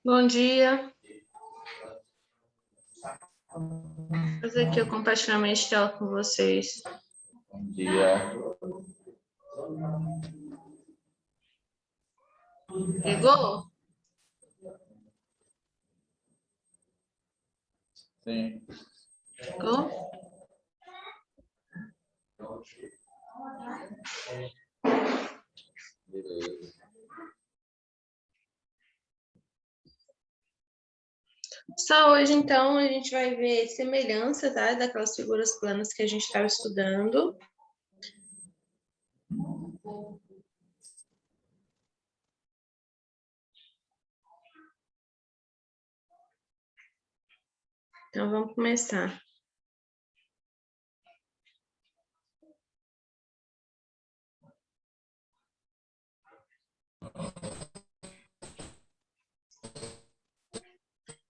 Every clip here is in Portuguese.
Bom dia. Vou fazer aqui o compartilhamento de tela com vocês. Bom dia. Ligou? Sim. Ligou? Beleza. Só hoje, então, a gente vai ver semelhança, tá? Daquelas figuras planas que a gente estava estudando. Então, vamos começar.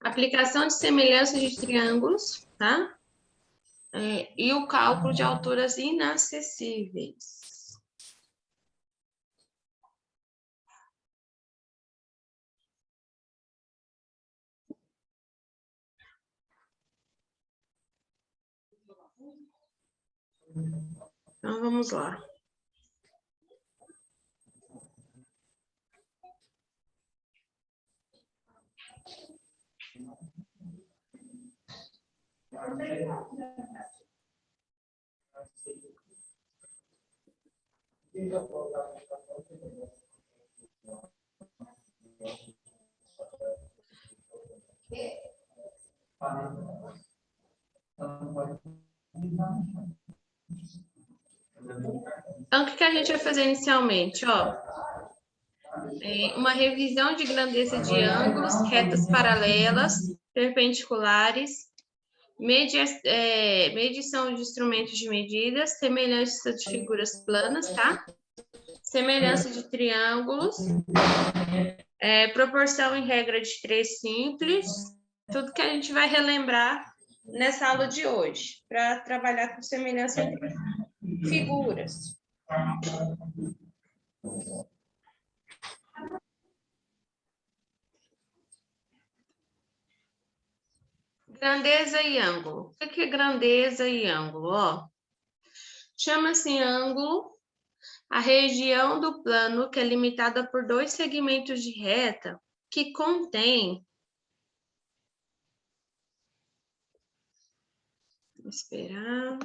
Aplicação de semelhança de triângulos, tá? E o cálculo de alturas inacessíveis. Então, vamos lá. Então, o que a gente vai fazer inicialmente? Ó, uma revisão de grandeza de ângulos, retas paralelas, perpendiculares, medição de instrumentos de medida, semelhança de figuras planas, tá? Semelhança de triângulos, proporção em regra de 3 simples, tudo que a gente vai relembrar nessa aula de hoje, para trabalhar com semelhança entre figuras. Grandeza e ângulo. O que é grandeza e ângulo? Ó, chama-se ângulo a região do plano que é limitada por 2 segmentos de reta que contém... Vou esperar.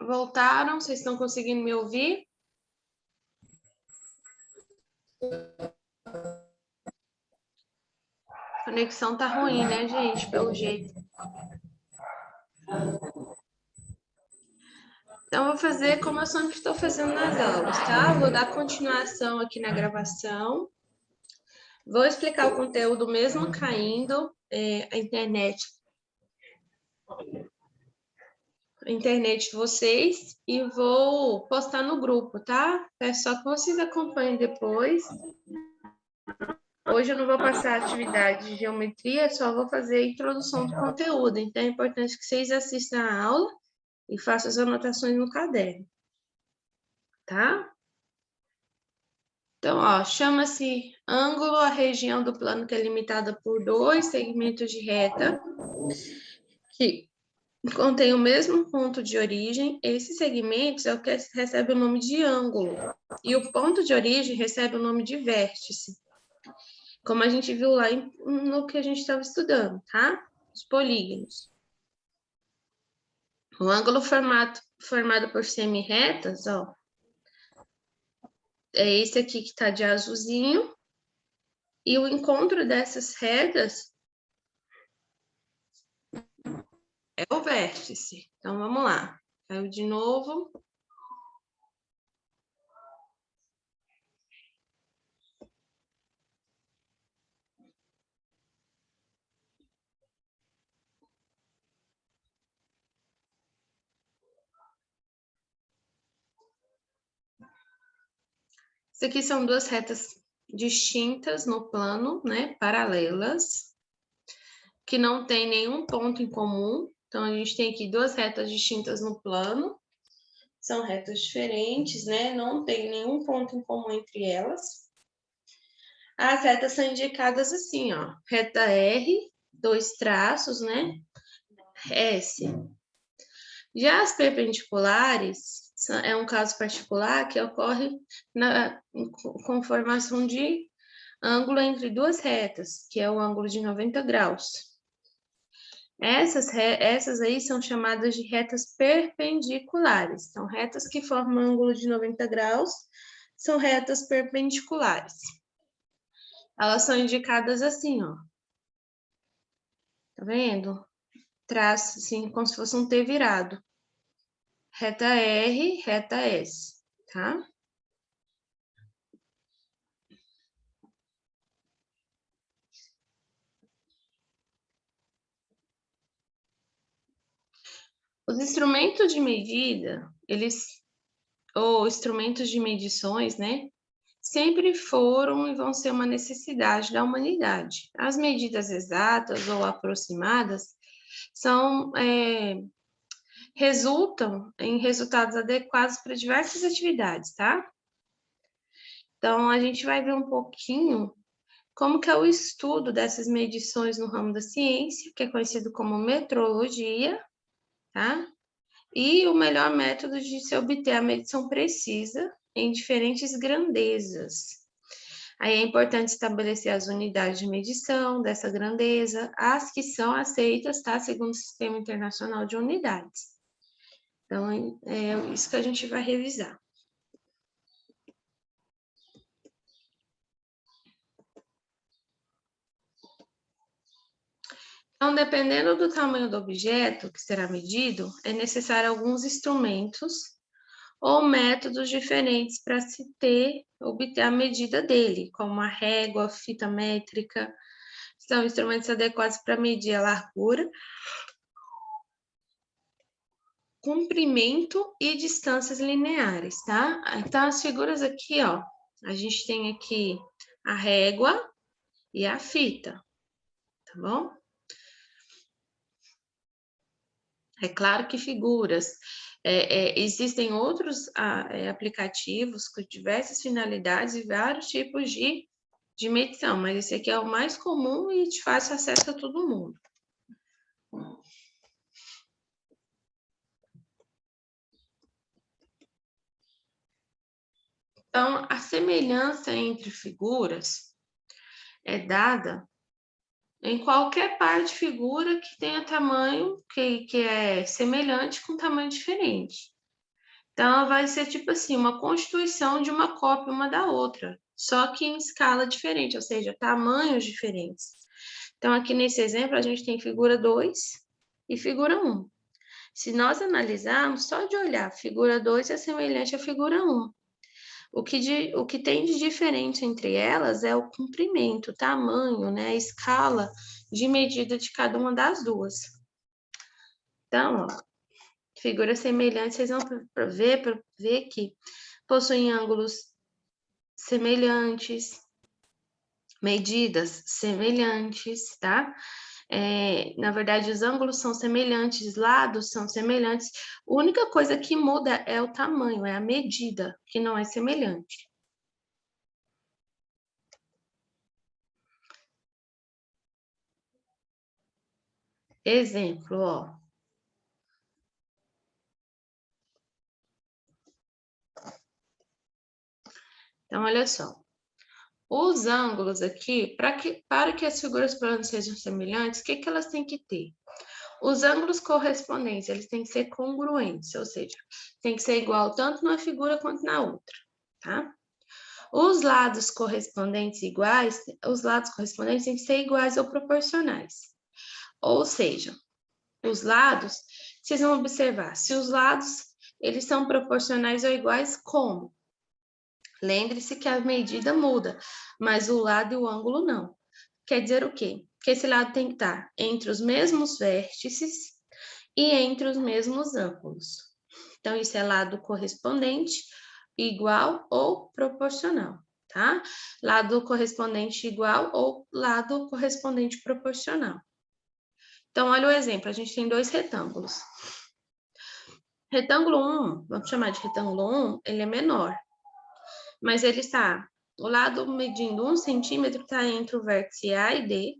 Voltaram? Vocês estão conseguindo me ouvir? A conexão tá ruim, né, gente? Pelo jeito. Então, vou fazer como eu sempre estou fazendo nas aulas, tá? Vou dar continuação aqui na gravação. Vou explicar o conteúdo mesmo caindo a internet de vocês e vou postar no grupo, tá? É só que vocês acompanhem depois. Hoje eu não vou passar a atividade de geometria, só vou fazer a introdução do conteúdo. Então, é importante que vocês assistam a aula e façam as anotações no caderno, tá? Então, ó, chama-se ângulo a região do plano que é limitada por 2 segmentos de reta que contém o mesmo ponto de origem. Esses segmentos é o que recebe o nome de ângulo. E o ponto de origem recebe o nome de vértice. Como a gente viu lá no que a gente estava estudando, tá? os polígonos. O ângulo formado por semi-retas, ó, é esse aqui que está de azulzinho, e o encontro dessas retas é o vértice. Então, vamos lá. Caiu de novo. Isso aqui são duas retas distintas no plano, né? Paralelas, que não tem nenhum ponto em comum. Então, a gente tem aqui duas retas distintas no plano. São retas diferentes, né? Não tem nenhum ponto em comum entre elas. As retas são indicadas assim, ó. Reta R, 2 traços, né? S. Já as perpendiculares é um caso particular que ocorre com formação de ângulo entre duas retas, que é o ângulo de 90 graus. Essas aí são chamadas de retas perpendiculares. Então, retas que formam ângulo de 90 graus são retas perpendiculares. Elas são indicadas assim, ó. Tá vendo? Traço assim, como se fosse um T virado. Reta R, reta S, tá? Os instrumentos de medida, ou instrumentos de medições, né? Sempre foram e vão ser uma necessidade da humanidade. As medidas exatas ou aproximadas resultam em resultados adequados para diversas atividades, tá? Então, a gente vai ver um pouquinho como que é o estudo dessas medições no ramo da ciência, que é conhecido como metrologia, tá? E o melhor método de se obter a medição precisa em diferentes grandezas. Aí é importante estabelecer as unidades de medição dessa grandeza, as que são aceitas, tá? Segundo o Sistema Internacional de Unidades. Então, é isso que a gente vai revisar. Então, dependendo do tamanho do objeto que será medido, é necessário alguns instrumentos ou métodos diferentes para obter a medida dele, como a régua, a fita métrica, são instrumentos adequados para medir a largura, comprimento e distâncias lineares, tá? Então, as figuras aqui, ó, a gente tem aqui a régua e a fita, tá bom? É claro que figuras. Existem outros aplicativos com diversas finalidades e vários tipos de medição, mas esse aqui é o mais comum e de fácil acesso a todo mundo. Então, a semelhança entre figuras é dada em qualquer par de figura que tenha tamanho, que é semelhante com tamanho diferente. Então, ela vai ser tipo assim, uma constituição de uma cópia uma da outra, só que em escala diferente, ou seja, tamanhos diferentes. Então, aqui nesse exemplo, a gente tem figura 2 e figura 1. Se nós analisarmos, só de olhar, figura 2 é semelhante à figura 1. O que tem de diferente entre elas é o comprimento, o tamanho, né, a escala de medida de cada uma das duas. Então, ó, figuras semelhantes, vocês vão ver que possuem ângulos semelhantes, medidas semelhantes, tá? Na verdade, os ângulos são semelhantes, lados são semelhantes. A única coisa que muda é o tamanho, é a medida, que não é semelhante. Exemplo, ó. Então, olha só. Os ângulos aqui, para que as figuras planas sejam semelhantes, o que elas têm que ter? Os ângulos correspondentes, eles têm que ser congruentes, ou seja, tem que ser igual tanto numa figura quanto na outra, tá? Os lados correspondentes iguais, os lados correspondentes têm que ser iguais ou proporcionais. Ou seja, os lados, vocês vão observar, se os lados, eles são proporcionais ou iguais, como? Lembre-se que a medida muda, mas o lado e o ângulo não. Quer dizer o quê? Que esse lado tem que estar entre os mesmos vértices e entre os mesmos ângulos. Então, isso é lado correspondente, igual ou proporcional, tá? Lado correspondente igual ou lado correspondente proporcional. Então, olha o exemplo, a gente tem dois retângulos. Retângulo 1, vamos chamar de retângulo 1, ele é menor, mas ele está, o lado medindo 1 centímetro está entre o vértice A e D,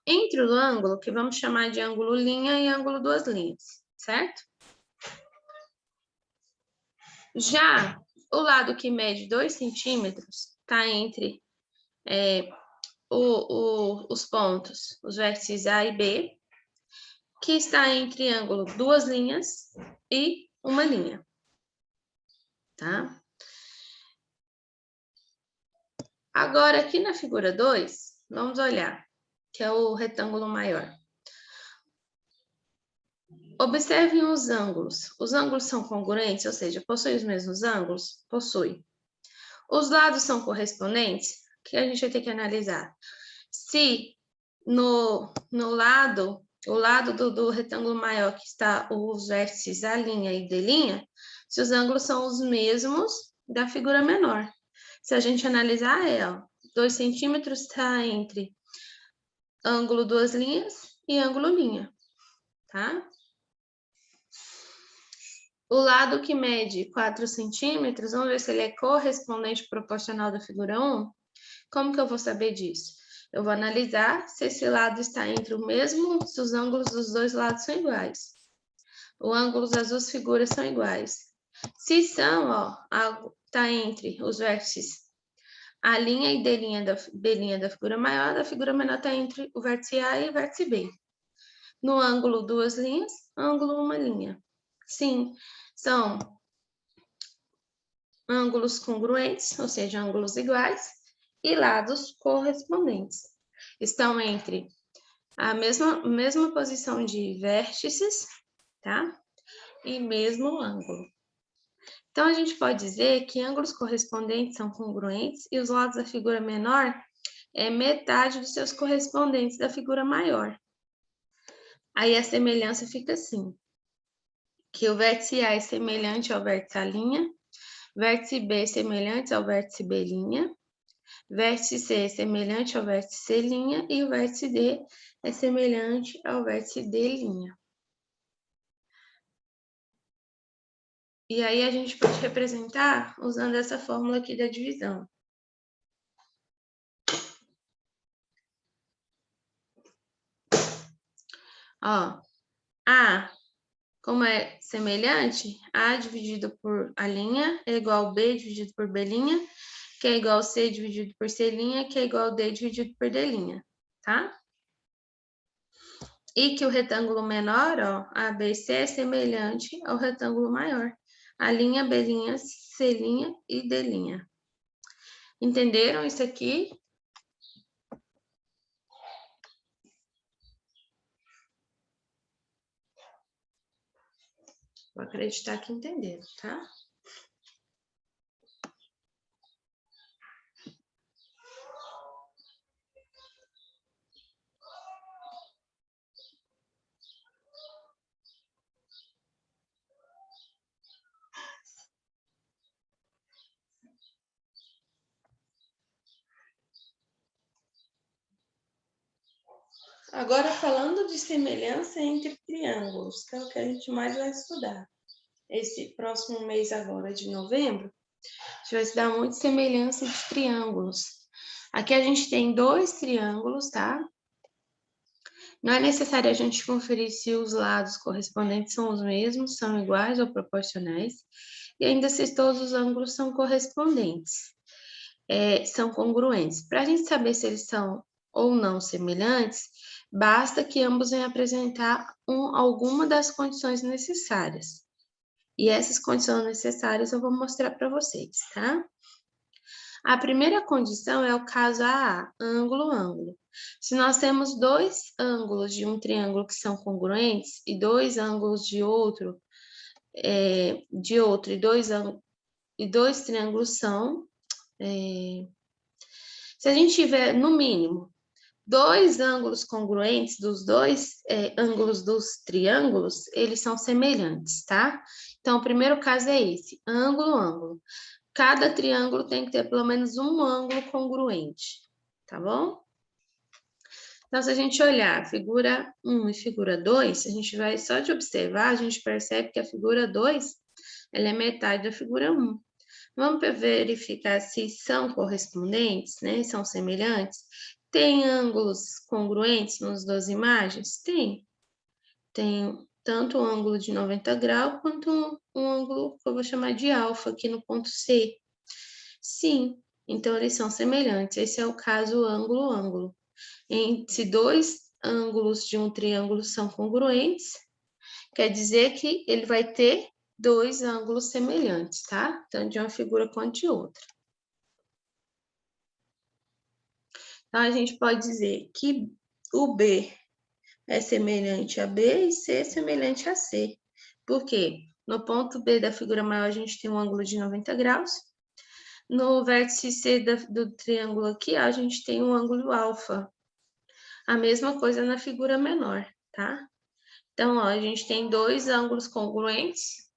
entre o ângulo, que vamos chamar de ângulo linha e ângulo duas linhas, certo? Já o lado que mede 2 centímetros está entre os pontos, os vértices A e B, que está entre ângulo duas linhas e uma linha, tá? Agora, aqui na figura 2, vamos olhar, que é o retângulo maior. Observem os ângulos. Os ângulos são congruentes, ou seja, possuem os mesmos ângulos? Possui. Os lados são correspondentes? O que a gente vai ter que analisar? Se no lado, o lado do retângulo maior que está os vértices A' e D', se os ângulos são os mesmos da figura menor. Se a gente analisar, 2 centímetros está entre ângulo duas linhas e ângulo linha, tá? O lado que mede 4 centímetros, vamos ver se ele é correspondente proporcional da figura 1. Como que eu vou saber disso? Eu vou analisar se esse lado está entre o mesmo, se os ângulos dos dois lados são iguais. Os ângulos das duas figuras são iguais. Se são, está entre os vértices A' e B' da figura maior, da figura menor está entre o vértice A e o vértice B. No ângulo duas linhas, ângulo uma linha. Sim, são ângulos congruentes, ou seja, ângulos iguais, e lados correspondentes. Estão entre a mesma posição de vértices, tá? E mesmo ângulo. Então, a gente pode dizer que ângulos correspondentes são congruentes e os lados da figura menor é metade dos seus correspondentes da figura maior. Aí a semelhança fica assim, que o vértice A é semelhante ao vértice A', vértice B é semelhante ao vértice B', vértice C é semelhante ao vértice C' e o vértice D é semelhante ao vértice D'. E aí a gente pode representar usando essa fórmula aqui da divisão. Ó, A, como é semelhante, A dividido por A' é igual a B dividido por B', que é igual a C dividido por C', que é igual a D dividido por D', tá? E que o retângulo menor, ó, ABC, é semelhante ao retângulo maior. A', B', C' e D'. Entenderam isso aqui? Vou acreditar que entenderam, tá? Agora, falando de semelhança entre triângulos, que é o que a gente mais vai estudar. Esse próximo mês agora, de novembro, a gente vai estudar muito semelhança de triângulos. Aqui a gente tem dois triângulos, tá? Não é necessário a gente conferir se os lados correspondentes são os mesmos, são iguais ou proporcionais, e ainda se todos os ângulos são correspondentes. são congruentes. Para a gente saber se eles são ou não semelhantes, basta que ambos venham apresentar alguma das condições necessárias. E essas condições necessárias eu vou mostrar para vocês, tá? A primeira condição é o caso AA, ângulo-ângulo. Se nós temos dois ângulos de um triângulo que são congruentes e dois ângulos de outro e dois triângulos são... se a gente tiver, no mínimo, dois ângulos congruentes dos dois ângulos dos triângulos, eles são semelhantes, tá? Então, o primeiro caso é esse, ângulo-ângulo. Cada triângulo tem que ter pelo menos um ângulo congruente, tá bom? Então, se a gente olhar a figura 1 e figura 2, a gente vai só de observar, a gente percebe que a figura 2, ela é metade da figura 1. Vamos verificar se são correspondentes, né? São semelhantes. Tem ângulos congruentes nas duas imagens? Tem. Tem tanto o ângulo de 90 graus quanto um ângulo que eu vou chamar de alfa aqui no ponto C. Sim, então eles são semelhantes. Esse é o caso ângulo-ângulo. Se dois ângulos de um triângulo são congruentes, quer dizer que ele vai ter dois ângulos semelhantes, tá? Tanto de uma figura quanto de outra. Então, a gente pode dizer que o B é semelhante a B e C é semelhante a C. Por quê? No ponto B da figura maior, a gente tem um ângulo de 90 graus. No vértice C do triângulo aqui, a gente tem um ângulo alfa. A mesma coisa na figura menor, tá? Então, ó, a gente tem dois ângulos congruentes.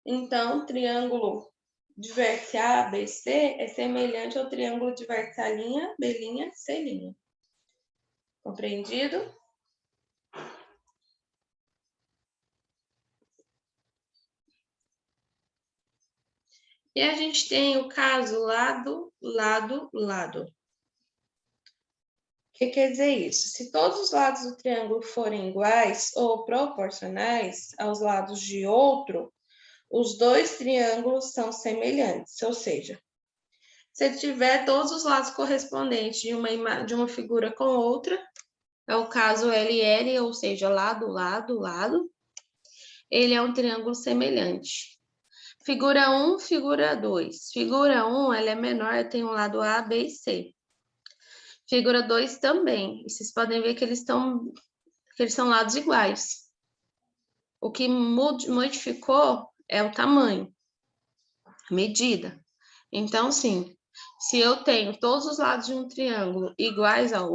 Então, o triângulo de vértice A, B, C é semelhante ao triângulo de vértice A', B', C'. Compreendido? E a gente tem o caso lado, lado, lado. O que quer dizer isso? Se todos os lados do triângulo forem iguais ou proporcionais aos lados de outro, os dois triângulos são semelhantes, ou seja, se tiver todos os lados correspondentes de uma figura com outra, é o caso LL, ou seja, lado, lado, lado, ele é um triângulo semelhante. Figura 1, figura 2. Figura 1, ela é menor, tem um lado A, B e C. Figura 2 também. E vocês podem ver que eles são lados iguais. O que modificou é o tamanho, a medida. Então, sim, se eu tenho todos os lados de um triângulo iguais ao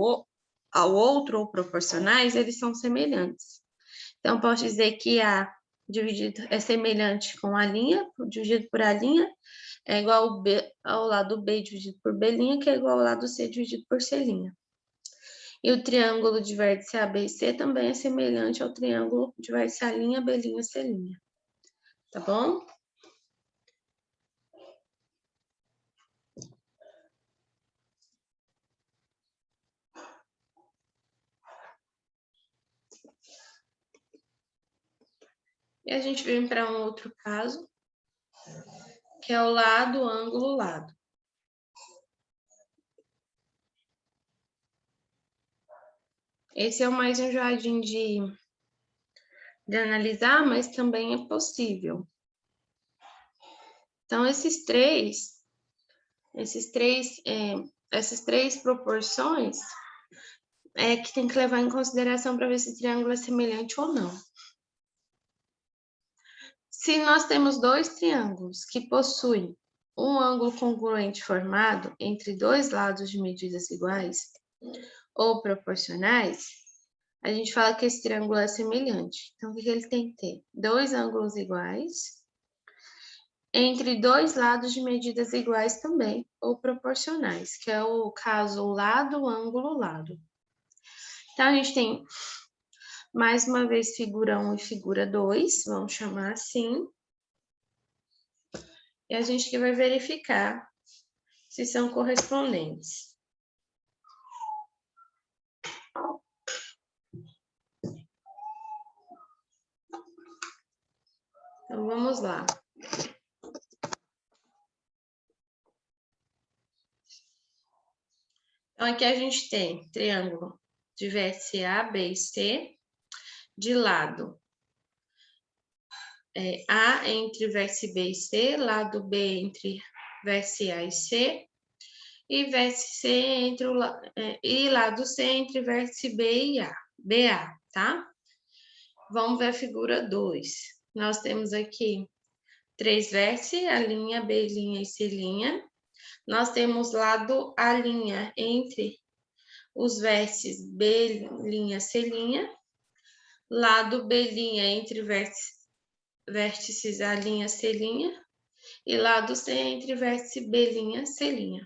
outro ou proporcionais, eles são semelhantes. Então, posso dizer que A dividido é semelhante com A', dividido por A', é igual ao lado B dividido por B', que é igual ao lado C dividido por C'. E o triângulo de vértice ABC também é semelhante ao triângulo de vértice A', B', C'. Tá bom? E a gente vem para um outro caso, que é o lado, ângulo, lado. Esse é o mais enjoadinho de analisar, mas também é possível. Então, essas três proporções que tem que levar em consideração para ver se o triângulo é semelhante ou não. Se nós temos dois triângulos que possuem um ângulo congruente formado entre dois lados de medidas iguais ou proporcionais, a gente fala que esse triângulo é semelhante. Então, o que ele tem que ter? Dois ângulos iguais entre dois lados de medidas iguais também, ou proporcionais, que é o caso lado, ângulo, lado. Então, a gente tem, mais uma vez, figura 1 e figura 2, vamos chamar assim. E a gente que vai verificar se são correspondentes. Então, vamos lá. Então, aqui a gente tem triângulo de vértice A, B e C, de lado A entre vértice B e C, lado B entre vértice A e C, e vértice C entre e lado C entre vértice B e A, BA, tá? Vamos ver a figura 2. Nós temos aqui 3 vértices, a linha, B', e C'. Nós temos lado A' entre os vértices B', C'. Lado B' entre vértices A', C'. E lado C entre vértice B', C'.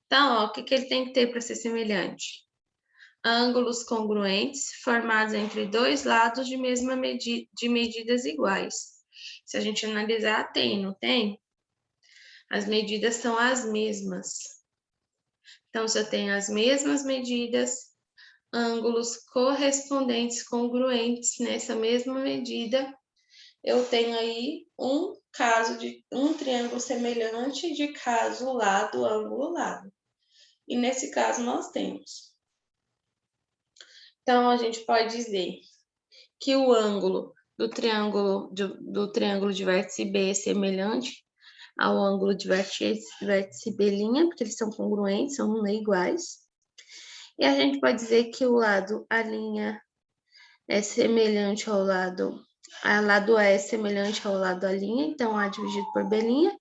Então, ó, o que ele tem que ter para ser semelhante? Ângulos congruentes formados entre dois lados de medidas iguais. Se a gente analisar, tem, não tem? As medidas são as mesmas. Então, se eu tenho as mesmas medidas, ângulos correspondentes congruentes nessa mesma medida, eu tenho aí um caso de um triângulo semelhante de caso lado, ângulo, lado. E nesse caso nós temos. Então, a gente pode dizer que o ângulo do triângulo de vértice B é semelhante ao ângulo de vértice B', porque eles são congruentes, são iguais. E a gente pode dizer que o lado A' é semelhante ao lado A é semelhante ao lado A', então A dividido por B'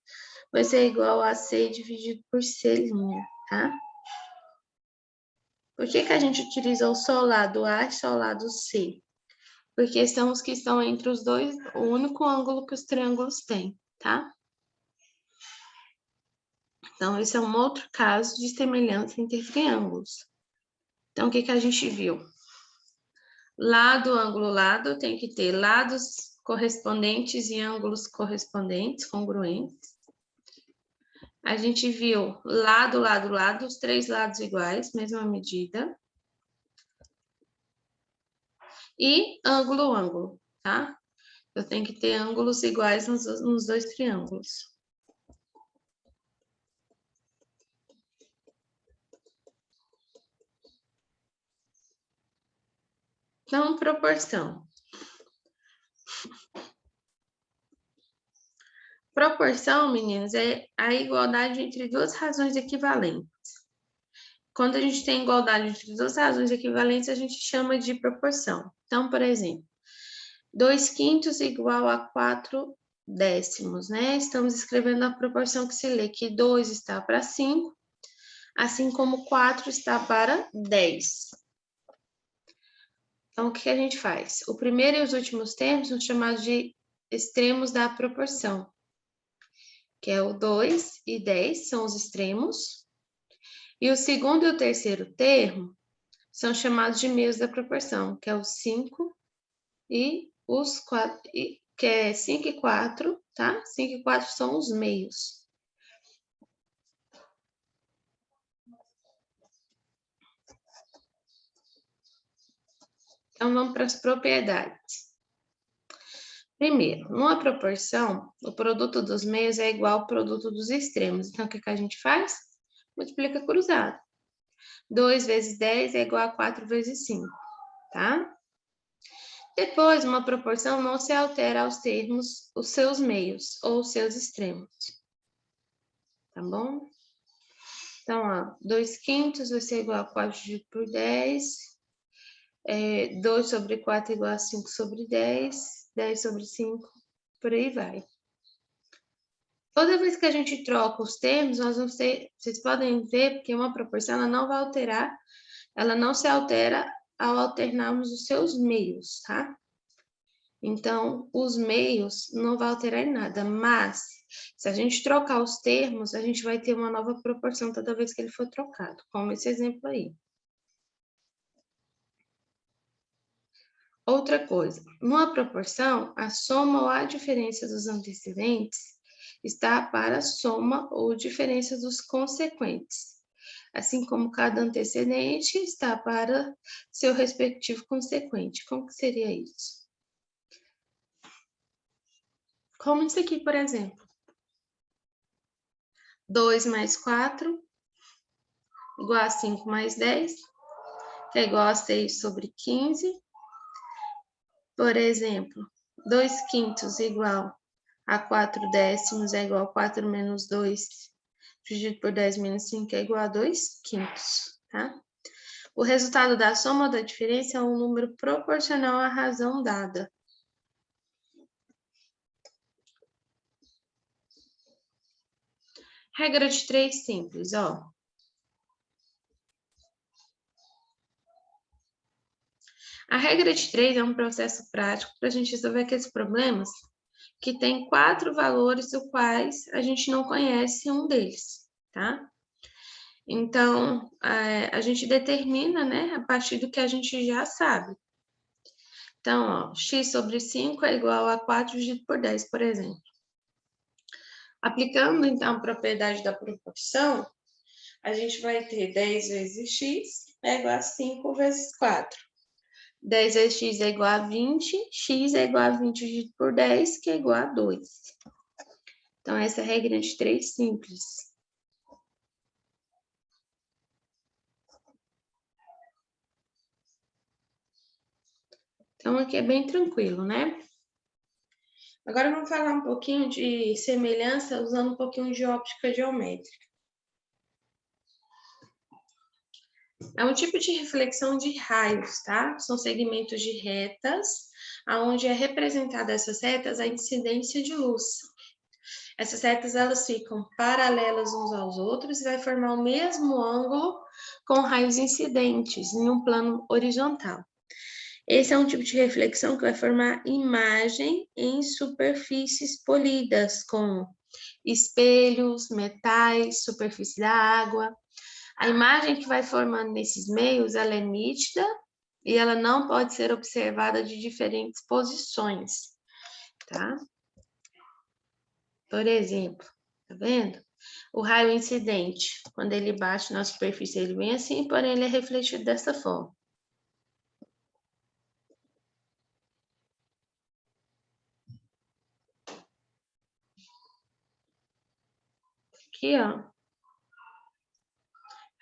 vai ser igual a C dividido por C', tá? Por que a gente utilizou só o lado A e só o lado C? Porque são os que estão entre os dois, o único ângulo que os triângulos têm, tá? Então, esse é um outro caso de semelhança entre triângulos. Então, o que a gente viu? Lado, ângulo, lado, tem que ter lados correspondentes e ângulos correspondentes, congruentes. A gente viu lado, lado, lado, os três lados iguais, mesma medida. E ângulo, ângulo, tá? Eu tenho que ter ângulos iguais nos dois triângulos. Então, proporção. Proporção, meninas, é a igualdade entre duas razões equivalentes. Quando a gente tem igualdade entre duas razões equivalentes, a gente chama de proporção. Então, por exemplo, 2/5 igual a 4/10, né? Estamos escrevendo a proporção que se lê que 2 está para 5, assim como 4 está para 10. Então, o que a gente faz? O primeiro e os últimos termos são chamados de extremos da proporção, que é o 2 e 10 são os extremos, e o segundo e o terceiro termo são chamados de meios da proporção, que é o 5 e os 4, que é 5 e 4, tá? 5 e 4 são os meios. Então, vamos para as propriedades. Primeiro, numa proporção, o produto dos meios é igual ao produto dos extremos. Então, o que a gente faz? Multiplica cruzado. 2 vezes 10 é igual a 4 vezes 5, tá? Depois, uma proporção não se altera aos termos, os seus meios ou os seus extremos. Tá bom? Então, ó, 2/5 vai ser igual a 4 dividido por 10. 2 sobre 4 é igual a 5 sobre 10. 10 sobre 5, por aí vai. Toda vez que a gente troca os termos, nós vamos ter, vocês podem ver, porque uma proporção ela não vai alterar, ela não se altera ao alternarmos os seus meios, tá? Então, os meios não vai alterar em nada, mas se a gente trocar os termos, a gente vai ter uma nova proporção toda vez que ele for trocado, como esse exemplo aí. Outra coisa, numa proporção, a soma ou a diferença dos antecedentes está para a soma ou diferença dos consequentes, assim como cada antecedente está para seu respectivo consequente. Como que seria isso? Como isso aqui, por exemplo. 2 mais 4 igual a 5 mais 10, que é igual a 6 sobre 15. Por exemplo, 2 quintos igual a 4 décimos é igual a 4 menos 2, dividido por 10 menos 5 é igual a 2 quintos, tá? O resultado da soma ou da diferença é um número proporcional à razão dada. Regra de 3 simples, ó. A regra de 3 é um processo prático para a gente resolver aqueles problemas que tem 4 valores, dos quais a gente não conhece um deles, tá? Então, a gente determina, né, a partir do que a gente já sabe. Então, ó, x sobre 5 é igual a 4 dividido por 10, por exemplo. Aplicando, então, a propriedade da proporção, a gente vai ter 10 vezes x é igual a 5 vezes 4. 10 vezes x é igual a 20, x é igual a 20 dividido por 10, que é igual a 2. Então, essa é a regra de 3 simples. Então, aqui é bem tranquilo, né? Agora, vamos falar um pouquinho de semelhança usando um pouquinho de óptica geométrica. É um tipo de reflexão de raios, tá? São segmentos de retas, onde é representada essas retas a incidência de luz. Essas retas, elas ficam paralelas uns aos outros e vai formar o mesmo ângulo com raios incidentes em um plano horizontal. Esse é um tipo de reflexão que vai formar imagem em superfícies polidas, com espelhos, metais, superfície da água. A imagem que vai formando nesses meios, ela é nítida e ela não pode ser observada de diferentes posições, tá? Por exemplo, tá vendo? O raio incidente, quando ele bate na superfície, ele vem assim, porém ele é refletido dessa forma. Aqui, ó.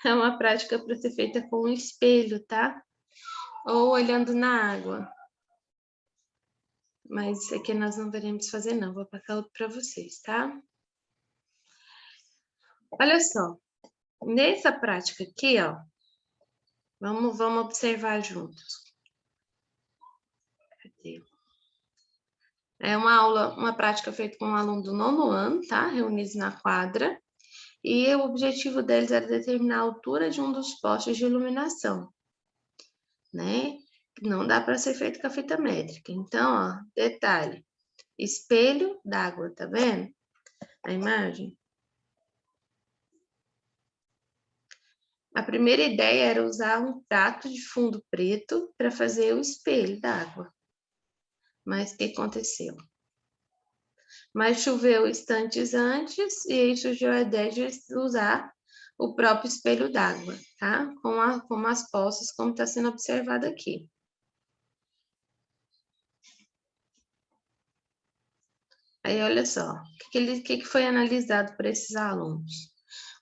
É uma prática para ser feita com um espelho, tá? Ou olhando na água. Mas isso aqui nós não veremos fazer, não. Vou passar para vocês, tá? Olha só. Nessa prática aqui, ó. Vamos observar juntos. Cadê? É uma prática feita com um aluno do 9º ano, tá? Reunidos na quadra. E o objetivo deles era determinar a altura de um dos postes de iluminação, né? Não dá para ser feito com a fita métrica. Então, ó, detalhe. Espelho d'água, tá vendo? A imagem. A primeira ideia era usar um prato de fundo preto para fazer o espelho d'água. Mas o que aconteceu? Mas choveu instantes antes e aí surgiu a ideia de usar o próprio espelho d'água, tá? Com as poças, como está sendo observado aqui. Aí, olha só, o que foi analisado por esses alunos?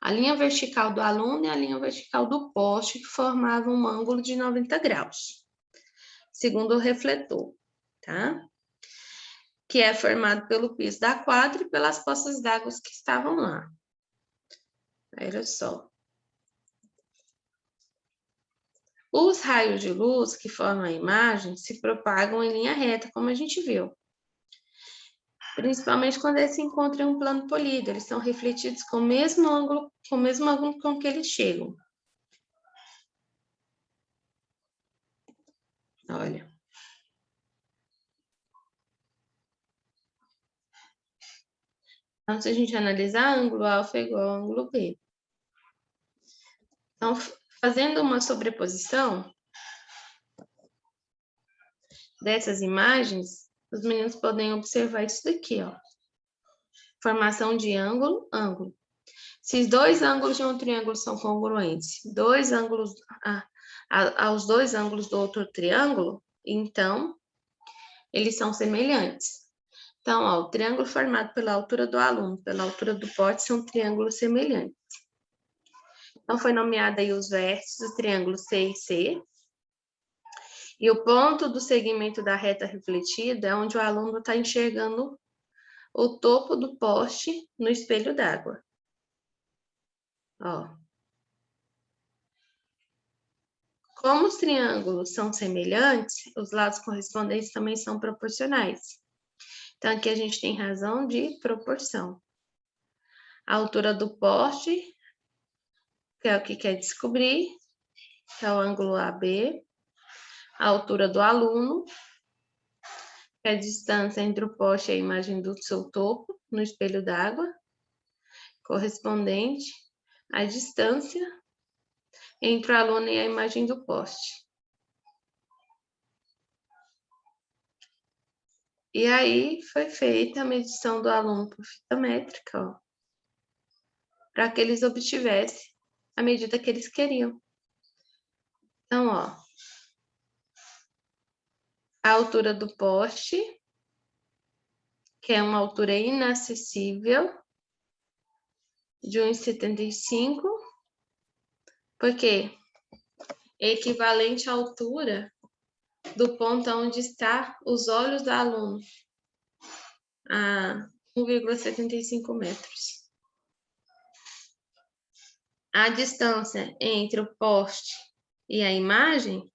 A linha vertical do aluno e a linha vertical do poste, que formavam um ângulo de 90 graus, segundo o refletor, tá? Que é formado pelo piso da quadra e pelas poças d'água que estavam lá. Olha só. Os raios de luz que formam a imagem se propagam em linha reta, como a gente viu. Principalmente quando eles se encontram em um plano polido, eles são refletidos com o mesmo ângulo com que eles chegam. Olha. Então, se a gente analisar, ângulo alfa é igual ao ângulo B. Então, fazendo uma sobreposição dessas imagens, os meninos podem observar isso daqui, ó. Formação de ângulo, ângulo. Se os dois ângulos de um triângulo são congruentes, aos dois ângulos do outro triângulo, então, eles são semelhantes. Então, ó, o triângulo formado pela altura do aluno, pela altura do poste, são triângulos semelhantes. Então, foi nomeado aí os vértices do triângulo C e C. E o ponto do segmento da reta refletida é onde o aluno está enxergando o topo do poste no espelho d'água. Ó. Como os triângulos são semelhantes, os lados correspondentes também são proporcionais. Então, aqui a gente tem razão de proporção. A altura do poste, que é o que quer descobrir, que é o ângulo AB. A altura do aluno, que é a distância entre o poste e a imagem do seu topo no espelho d'água, correspondente à distância entre o aluno e a imagem do poste. E aí foi feita a medição do aluno por fita métrica, ó, para que eles obtivessem a medida que eles queriam. Então, ó, a altura do poste, que é uma altura inacessível, de 1,75, porque é equivalente à altura do ponto onde está os olhos do aluno, a 1,75 metros. A distância entre o poste e a imagem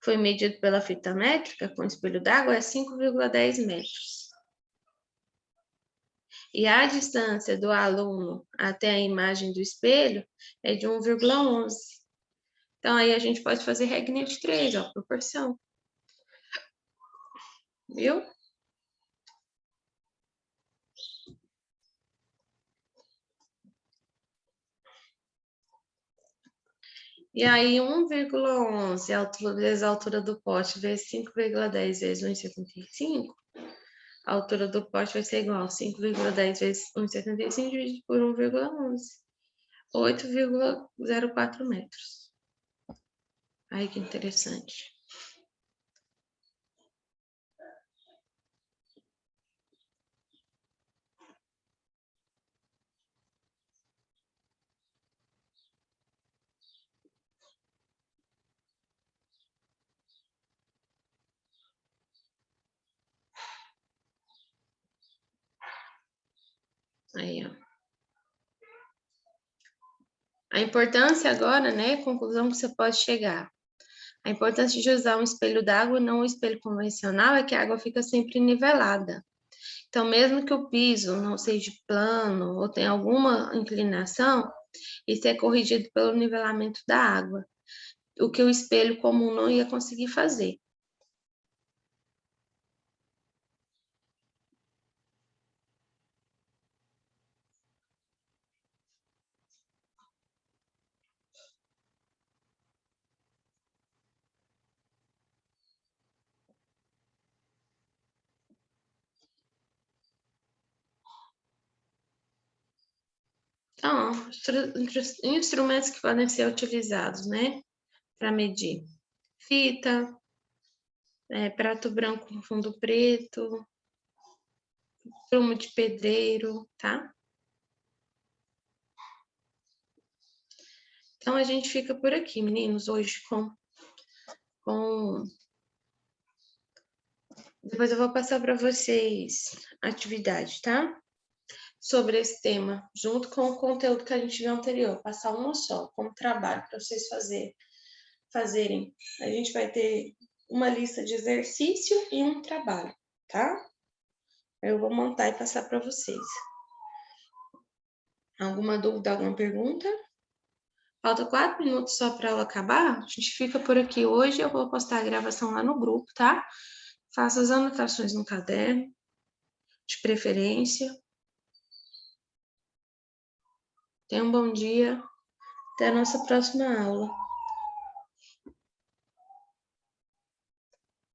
foi medida pela fita métrica com espelho d'água é 5,10 metros. E a distância do aluno até a imagem do espelho é de 1,11. Então, aí a gente pode fazer regrinha de 3, ó, proporção. Viu? E aí, 1,11 vezes a altura do poste vezes 5,10 vezes 1,75, a altura do poste vai ser igual a 5,10 vezes 1,75 dividido por 1,11. 8,04 metros. Ai, que interessante. Aí, ó. A importância agora, né, conclusão que você pode chegar. A importância de usar um espelho d'água e não um espelho convencional é que a água fica sempre nivelada. Então, mesmo que o piso não seja plano ou tenha alguma inclinação, isso é corrigido pelo nivelamento da água, o que o espelho comum não ia conseguir fazer. Então, instrumentos que podem ser utilizados, né, para medir. Fita, prato branco com fundo preto, prumo de pedreiro, tá? Então, a gente fica por aqui, meninos, hoje com... Depois eu vou passar para vocês a atividade, tá? Sobre esse tema, junto com o conteúdo que a gente viu anterior, passar uma só, como trabalho, para vocês fazerem. A gente vai ter uma lista de exercício e um trabalho, tá? Eu vou montar e passar para vocês. Alguma dúvida, alguma pergunta? Falta 4 minutos só para ela acabar. A gente fica por aqui hoje. Eu vou postar a gravação lá no grupo, tá? Faça as anotações no caderno, de preferência. Tenha um bom dia. Até a nossa próxima aula.